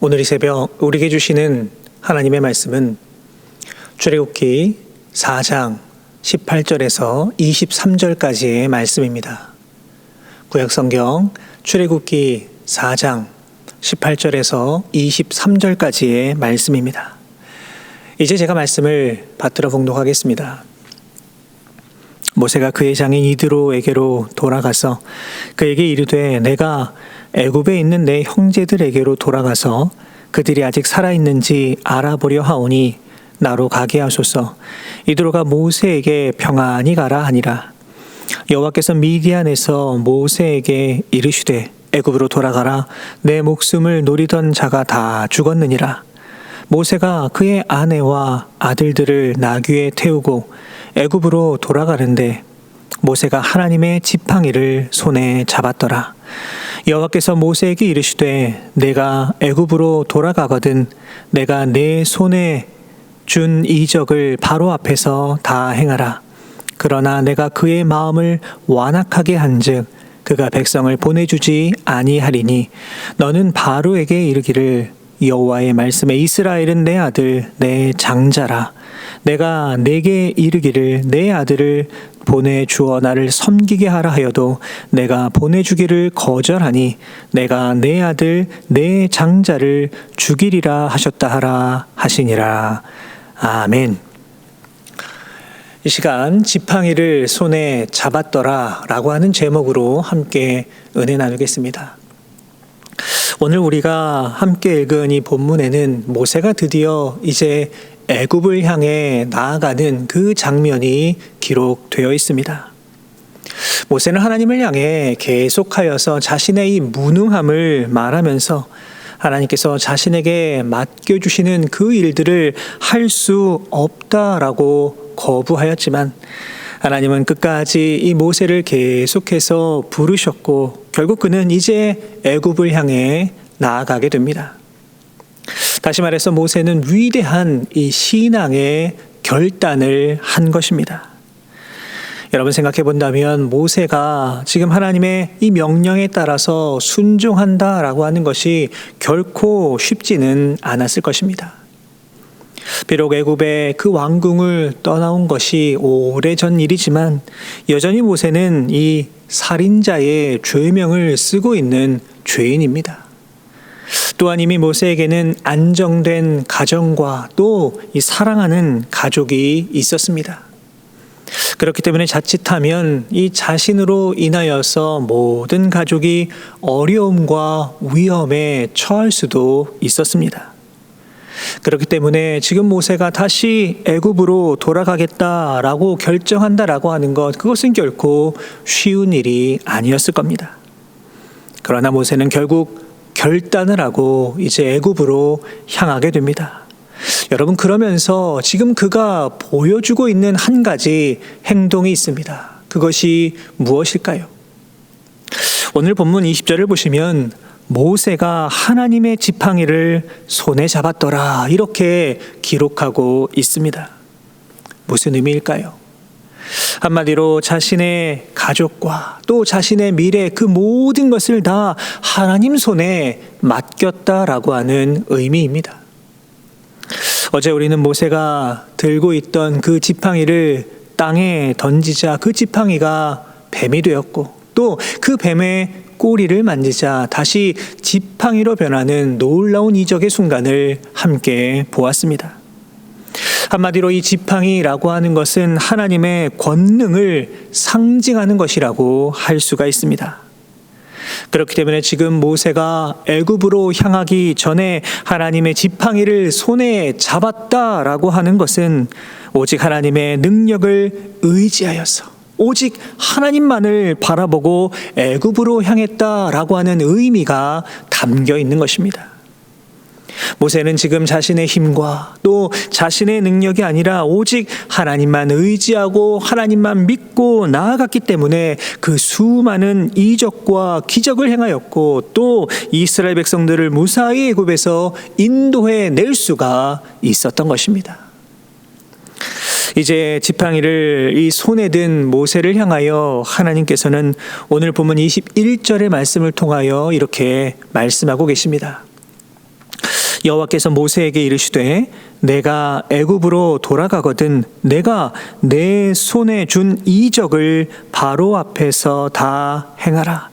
오늘 이 새벽 우리에게 주시는 하나님의 말씀은 출애굽기 4장 18절에서 23절까지의 말씀입니다. 구약성경 출애굽기 4장 18절에서 23절까지의 말씀입니다. 이제 제가 말씀을 받들어 봉독하겠습니다. 모세가 그의 장인 이드로에게로 돌아가서 그에게 이르되 내가 애굽에 있는 내 형제들에게로 돌아가서 그들이 아직 살아있는지 알아보려 하오니 나로 가게 하소서. 이드로가 모세에게 평안히 가라 하니라. 여호와께서 미디안에서 모세에게 이르시되 애굽으로 돌아가라. 내 목숨을 노리던 자가 다 죽었느니라. 모세가 그의 아내와 아들들을 나귀에 태우고 애굽으로 돌아가는데 모세가 하나님의 지팡이를 손에 잡았더라. 여호와께서 모세에게 이르시되 내가 애굽으로 돌아가거든 내가 내 손에 준 이적을 바로 앞에서 다 행하라. 그러나 내가 그의 마음을 완악하게 한즉 그가 백성을 보내주지 아니하리니 너는 바로에게 이르기를 여호와의 말씀에 이스라엘은 내 아들 내 장자라. 내가 내게 이르기를 내 아들을 보내주어 나를 섬기게 하라 하여도 내가 보내주기를 거절하니 내가 내 아들 내 장자를 죽이리라 하셨다 하라 하시니라. 아멘. 이 시간 지팡이를 손에 잡았더라 라고 하는 제목으로 함께 은혜 나누겠습니다. 오늘 우리가 함께 읽은 이 본문에는 모세가 드디어 이제 애굽을 향해 나아가는 그 장면이 기록되어 있습니다. 모세는 하나님을 향해 계속하여서 자신의 이 무능함을 말하면서 하나님께서 자신에게 맡겨주시는 그 일들을 할 수 없다라고 거부하였지만 하나님은 끝까지 이 모세를 계속해서 부르셨고 결국 그는 이제 애굽을 향해 나아가게 됩니다. 다시 말해서 모세는 위대한 이 신앙의 결단을 한 것입니다. 여러분 생각해 본다면 모세가 지금 하나님의 이 명령에 따라서 순종한다라고 하는 것이 결코 쉽지는 않았을 것입니다. 비록 애굽의 그 왕궁을 떠나온 것이 오래전 일이지만 여전히 모세는 이 살인자의 죄명을 쓰고 있는 죄인입니다. 또한 이미 모세에게는 안정된 가정과 또 이 사랑하는 가족이 있었습니다. 그렇기 때문에 자칫하면 이 자신으로 인하여서 모든 가족이 어려움과 위험에 처할 수도 있었습니다. 그렇기 때문에 지금 모세가 다시 애굽으로 돌아가겠다라고 결정한다라고 하는 것, 그것은 결코 쉬운 일이 아니었을 겁니다. 그러나 모세는 결국 결단을 하고 이제 애굽으로 향하게 됩니다. 여러분, 그러면서 지금 그가 보여주고 있는 한 가지 행동이 있습니다. 그것이 무엇일까요? 오늘 본문 20절을 보시면 모세가 하나님의 지팡이를 손에 잡았더라 이렇게 기록하고 있습니다. 무슨 의미일까요? 한마디로 자신의 가족과 또 자신의 미래 그 모든 것을 다 하나님 손에 맡겼다라고 하는 의미입니다. 어제 우리는 모세가 들고 있던 그 지팡이를 땅에 던지자 그 지팡이가 뱀이 되었고 또 그 뱀의 꼬리를 만지자 다시 지팡이로 변하는 놀라운 이적의 순간을 함께 보았습니다. 한마디로 이 지팡이라고 하는 것은 하나님의 권능을 상징하는 것이라고 할 수가 있습니다. 그렇기 때문에 지금 모세가 애굽으로 향하기 전에 하나님의 지팡이를 손에 잡았다라고 하는 것은 오직 하나님의 능력을 의지하여서 오직 하나님만을 바라보고 애굽으로 향했다라고 하는 의미가 담겨 있는 것입니다. 모세는 지금 자신의 힘과 또 자신의 능력이 아니라 오직 하나님만 의지하고 하나님만 믿고 나아갔기 때문에 그 수많은 이적과 기적을 행하였고 또 이스라엘 백성들을 무사히 애굽에서 인도해 낼 수가 있었던 것입니다. 이제 지팡이를 이 손에 든 모세를 향하여 하나님께서는 오늘 본문 21절의 말씀을 통하여 이렇게 말씀하고 계십니다. 여호와께서 모세에게 이르시되 내가 애굽으로 돌아가거든 내가 내 손에 준 이적을 바로 앞에서 다 행하라.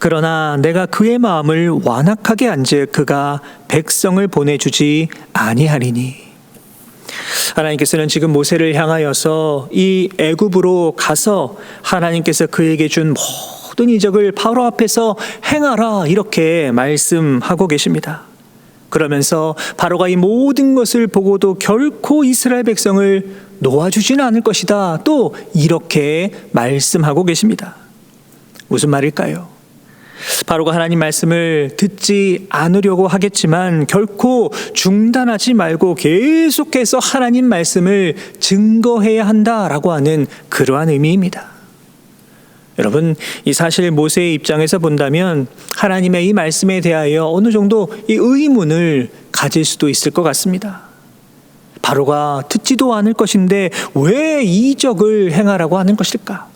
그러나 내가 그의 마음을 완악하게 한즉 그가 백성을 보내주지 아니하리니. 하나님께서는 지금 모세를 향하여서 이 애굽으로 가서 하나님께서 그에게 준 모든 이적을 바로 앞에서 행하라 이렇게 말씀하고 계십니다. 그러면서 바로가 이 모든 것을 보고도 결코 이스라엘 백성을 놓아주지는 않을 것이다 또 이렇게 말씀하고 계십니다. 무슨 말일까요? 바로가 하나님 말씀을 듣지 않으려고 하겠지만 결코 중단하지 말고 계속해서 하나님 말씀을 증거해야 한다라고 하는 그러한 의미입니다. 여러분, 이 사실 모세의 입장에서 본다면 하나님의 이 말씀에 대하여 어느 정도 이 의문을 가질 수도 있을 것 같습니다. 바로가 듣지도 않을 것인데 왜 이적을 행하라고 하는 것일까?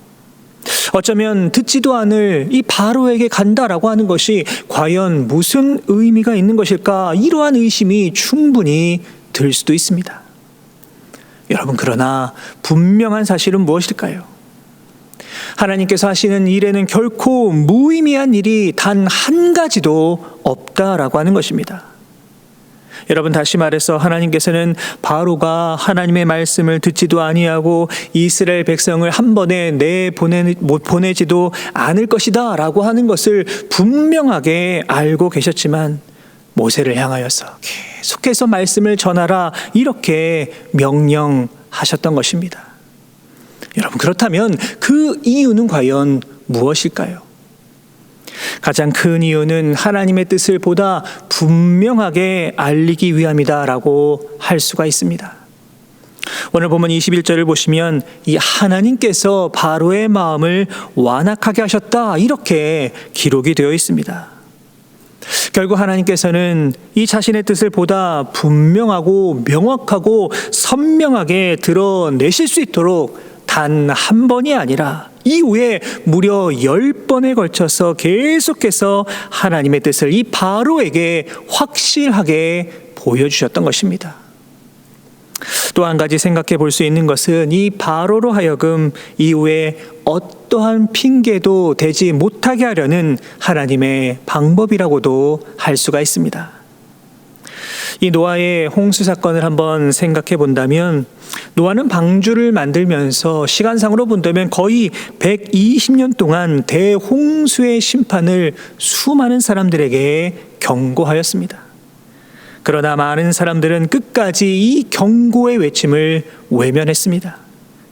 어쩌면 듣지도 않을 이 바로에게 간다라고 하는 것이 과연 무슨 의미가 있는 것일까? 이러한 의심이 충분히 들 수도 있습니다. 여러분, 그러나 분명한 사실은 무엇일까요? 하나님께서 하시는 일에는 결코 무의미한 일이 단 한 가지도 없다라고 하는 것입니다. 여러분, 다시 말해서 하나님께서는 바로가 하나님의 말씀을 듣지도 아니하고 이스라엘 백성을 한 번에 보내지도 않을 것이다 라고 하는 것을 분명하게 알고 계셨지만 모세를 향하여서 계속해서 말씀을 전하라 이렇게 명령하셨던 것입니다. 여러분, 그렇다면 그 이유는 과연 무엇일까요? 가장 큰 이유는 하나님의 뜻을 보다 분명하게 알리기 위함이다라고 할 수가 있습니다. 오늘 보면 21절을 보시면 이 하나님께서 바로의 마음을 완악하게 하셨다 이렇게 기록이 되어 있습니다. 결국 하나님께서는 이 자신의 뜻을 보다 분명하고 명확하고 선명하게 드러내실 수 있도록 단 한 번이 아니라 이후에 무려 10번에 걸쳐서 계속해서 하나님의 뜻을 이 바로에게 확실하게 보여주셨던 것입니다. 또 한 가지 생각해 볼 수 있는 것은 이 바로로 하여금 이후에 어떠한 핑계도 대지 못하게 하려는 하나님의 방법이라고도 할 수가 있습니다. 이 노아의 홍수 사건을 한번 생각해 본다면 노아는 방주를 만들면서 시간상으로 본다면 거의 120년 동안 대홍수의 심판을 수많은 사람들에게 경고하였습니다. 그러나 많은 사람들은 끝까지 이 경고의 외침을 외면했습니다.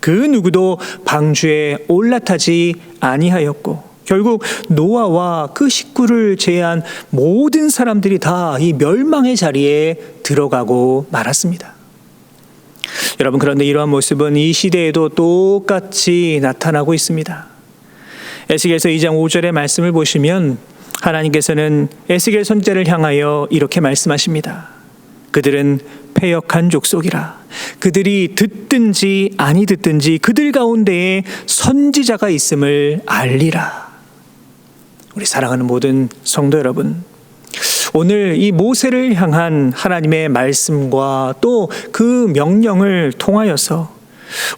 그 누구도 방주에 올라타지 아니하였고 결국 노아와 그 식구를 제외한 모든 사람들이 다 이 멸망의 자리에 들어가고 말았습니다. 여러분, 그런데 이러한 모습은 이 시대에도 똑같이 나타나고 있습니다. 에스겔서 2장 5절의 말씀을 보시면 하나님께서는 에스겔 선지자를 향하여 이렇게 말씀하십니다. 그들은 패역한 족속이라. 그들이 듣든지 아니 듣든지 그들 가운데에 선지자가 있음을 알리라. 우리 사랑하는 모든 성도 여러분, 오늘 이 모세를 향한 하나님의 말씀과 또 그 명령을 통하여서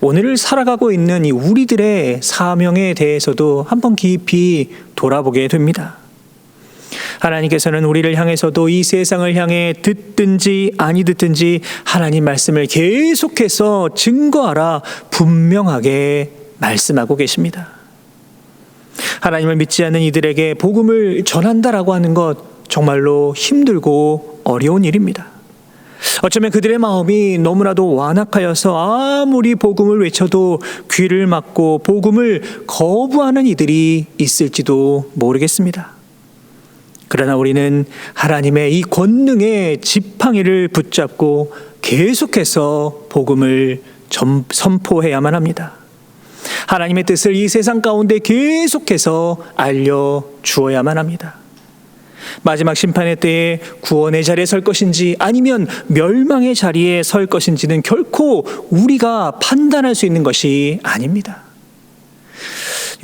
오늘을 살아가고 있는 이 우리들의 사명에 대해서도 한번 깊이 돌아보게 됩니다. 하나님께서는 우리를 향해서도 이 세상을 향해 듣든지 아니 듣든지 하나님 말씀을 계속해서 증거하라 분명하게 말씀하고 계십니다. 하나님을 믿지 않는 이들에게 복음을 전한다라고 하는 것 정말로 힘들고 어려운 일입니다. 어쩌면 그들의 마음이 너무나도 완악하여서 아무리 복음을 외쳐도 귀를 막고 복음을 거부하는 이들이 있을지도 모르겠습니다. 그러나 우리는 하나님의 이 권능의 지팡이를 붙잡고 계속해서 복음을 선포해야만 합니다. 하나님의 뜻을 이 세상 가운데 계속해서 알려주어야만 합니다. 마지막 심판의 때에 구원의 자리에 설 것인지 아니면 멸망의 자리에 설 것인지는 결코 우리가 판단할 수 있는 것이 아닙니다.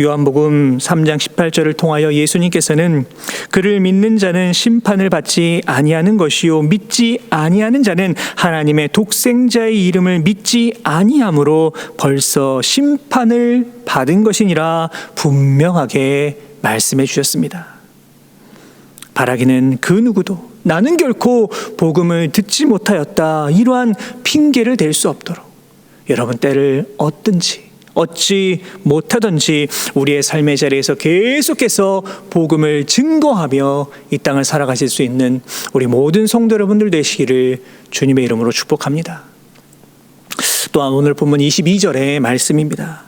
요한복음 3장 18절을 통하여 예수님께서는 그를 믿는 자는 심판을 받지 아니하는 것이요 믿지 아니하는 자는 하나님의 독생자의 이름을 믿지 아니함으로 벌써 심판을 받은 것이니라 분명하게 말씀해 주셨습니다. 바라기는 그 누구도 나는 결코 복음을 듣지 못하였다 이러한 핑계를 댈 수 없도록 여러분 때를 얻지 못하든지 우리의 삶의 자리에서 계속해서 복음을 증거하며 이 땅을 살아가실 수 있는 우리 모든 성도 여러분들 되시기를 주님의 이름으로 축복합니다. 또한 오늘 본문 22절의 말씀입니다.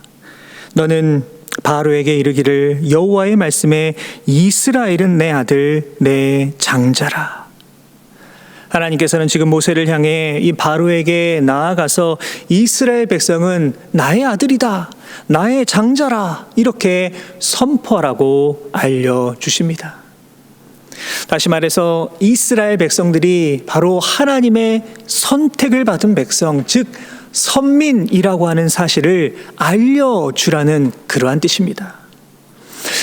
너는 바로에게 이르기를 여호와의 말씀에 이스라엘은 내 아들 내 장자라. 하나님께서는 지금 모세를 향해 이 바로에게 나아가서 이스라엘 백성은 나의 아들이다, 나의 장자라 이렇게 선포하라고 알려주십니다. 다시 말해서 이스라엘 백성들이 바로 하나님의 선택을 받은 백성, 즉 선민이라고 하는 사실을 알려주라는 그러한 뜻입니다.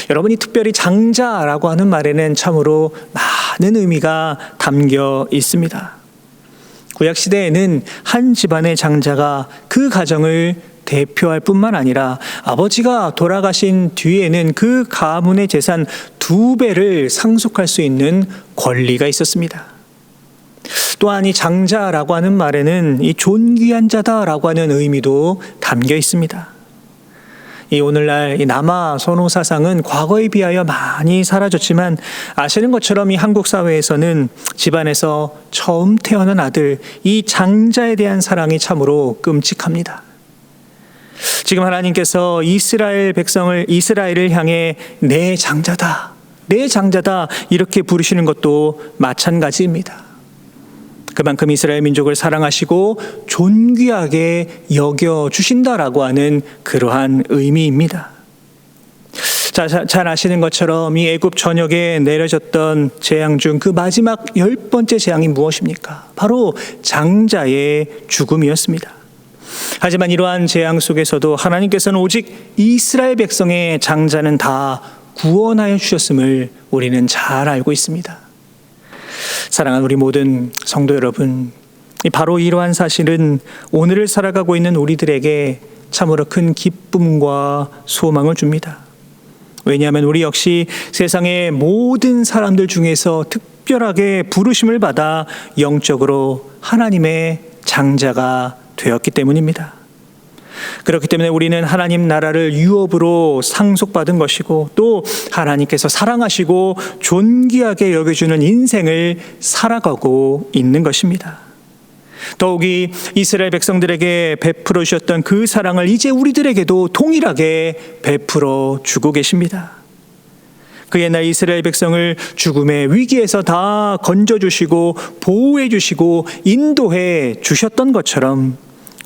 여러분이 특별히 장자라고 하는 말에는 참으로 많은 의미가 담겨 있습니다. 구약시대에는 한 집안의 장자가 그 가정을 대표할 뿐만 아니라 아버지가 돌아가신 뒤에는 그 가문의 재산 2배를 상속할 수 있는 권리가 있었습니다. 또한 이 장자라고 하는 말에는 이 존귀한 자다라고 하는 의미도 담겨 있습니다. 이 오늘날 이 남아 선호 사상은 과거에 비하여 많이 사라졌지만 아시는 것처럼 이 한국 사회에서는 집안에서 처음 태어난 아들, 이 장자에 대한 사랑이 참으로 끔찍합니다. 지금 하나님께서 이스라엘을 향해 내 장자다, 내 장자다 이렇게 부르시는 것도 마찬가지입니다. 그만큼 이스라엘 민족을 사랑하시고 존귀하게 여겨주신다라고 하는 그러한 의미입니다. 잘 아시는 것처럼 이 애굽 전역에 내려졌던 재앙 중 그 마지막 10번째 재앙이 무엇입니까? 바로 장자의 죽음이었습니다. 하지만 이러한 재앙 속에서도 하나님께서는 오직 이스라엘 백성의 장자는 다 구원하여 주셨음을 우리는 잘 알고 있습니다. 사랑하는 우리 모든 성도 여러분, 바로 이러한 사실은 오늘을 살아가고 있는 우리들에게 참으로 큰 기쁨과 소망을 줍니다. 왜냐하면 우리 역시 세상의 모든 사람들 중에서 특별하게 부르심을 받아 영적으로 하나님의 장자가 되었기 때문입니다. 그렇기 때문에 우리는 하나님 나라를 유업으로 상속받은 것이고 또 하나님께서 사랑하시고 존귀하게 여겨주는 인생을 살아가고 있는 것입니다. 더욱이 이스라엘 백성들에게 베풀어 주셨던 그 사랑을 이제 우리들에게도 동일하게 베풀어 주고 계십니다. 그 옛날 이스라엘 백성을 죽음의 위기에서 다 건져주시고 보호해 주시고 인도해 주셨던 것처럼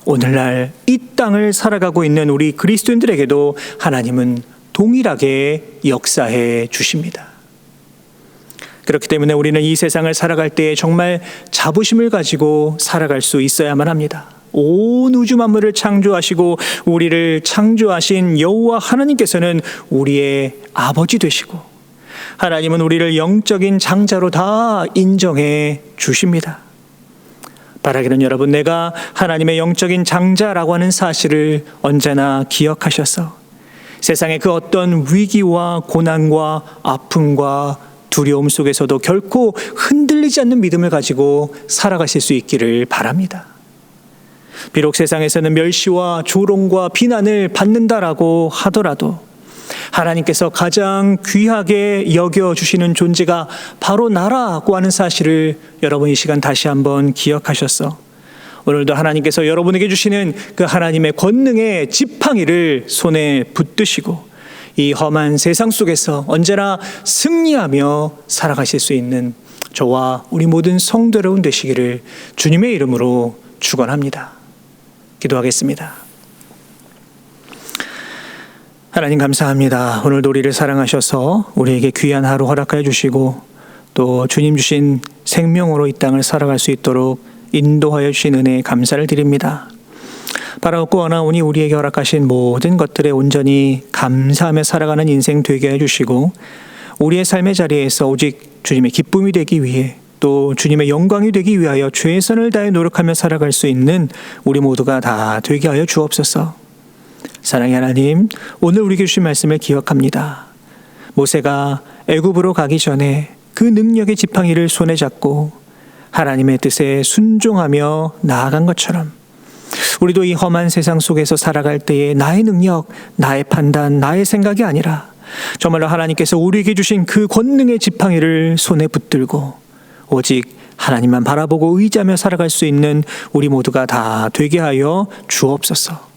오늘날 이 땅을 살아가고 있는 우리 그리스도인들에게도 하나님은 동일하게 역사해 주십니다. 그렇기 때문에 우리는 이 세상을 살아갈 때 정말 자부심을 가지고 살아갈 수 있어야만 합니다. 온 우주 만물을 창조하시고 우리를 창조하신 여호와 하나님께서는 우리의 아버지 되시고 하나님은 우리를 영적인 장자로 다 인정해 주십니다. 바라기는 여러분, 내가 하나님의 영적인 장자라고 하는 사실을 언제나 기억하셔서 세상의 그 어떤 위기와 고난과 아픔과 두려움 속에서도 결코 흔들리지 않는 믿음을 가지고 살아가실 수 있기를 바랍니다. 비록 세상에서는 멸시와 조롱과 비난을 받는다라고 하더라도 하나님께서 가장 귀하게 여겨주시는 존재가 바로 나라고 하는 사실을 여러분 이 시간 다시 한번 기억하셔서 오늘도 하나님께서 여러분에게 주시는 그 하나님의 권능의 지팡이를 손에 붙드시고 이 험한 세상 속에서 언제나 승리하며 살아가실 수 있는 저와 우리 모든 성도 여러분 되시기를 주님의 이름으로 축원합니다. 기도하겠습니다. 하나님 감사합니다. 오늘도 우리를 사랑하셔서 우리에게 귀한 하루 허락하여 주시고 또 주님 주신 생명으로 이 땅을 살아갈 수 있도록 인도하여 주신 은혜에 감사를 드립니다. 바라옵고 원하오니 우리에게 허락하신 모든 것들에 온전히 감사하며 살아가는 인생 되게 해주시고 우리의 삶의 자리에서 오직 주님의 기쁨이 되기 위해 또 주님의 영광이 되기 위하여 최선을 다해 노력하며 살아갈 수 있는 우리 모두가 다 되게 하여 주옵소서. 사랑의 하나님, 오늘 우리에게 주신 말씀을 기억합니다. 모세가 애굽으로 가기 전에 그 능력의 지팡이를 손에 잡고 하나님의 뜻에 순종하며 나아간 것처럼 우리도 이 험한 세상 속에서 살아갈 때에 나의 능력, 나의 판단, 나의 생각이 아니라 정말로 하나님께서 우리에게 주신 그 권능의 지팡이를 손에 붙들고 오직 하나님만 바라보고 의지하며 살아갈 수 있는 우리 모두가 다 되게 하여 주옵소서.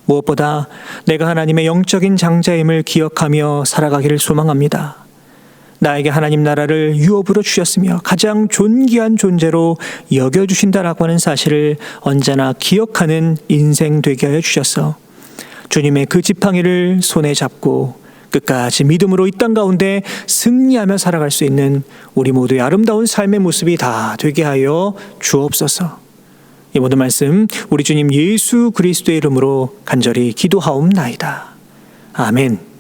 무엇보다 내가 하나님의 영적인 장자임을 기억하며 살아가기를 소망합니다. 나에게 하나님 나라를 유업으로 주셨으며 가장 존귀한 존재로 여겨주신다라고 하는 사실을 언제나 기억하는 인생 되게 하여 주셔서 주님의 그 지팡이를 손에 잡고 끝까지 믿음으로 이 땅 가운데 승리하며 살아갈 수 있는 우리 모두의 아름다운 삶의 모습이 다 되게 하여 주옵소서. 이 모든 말씀 우리 주님 예수 그리스도의 이름으로 간절히 기도하옵나이다. 아멘.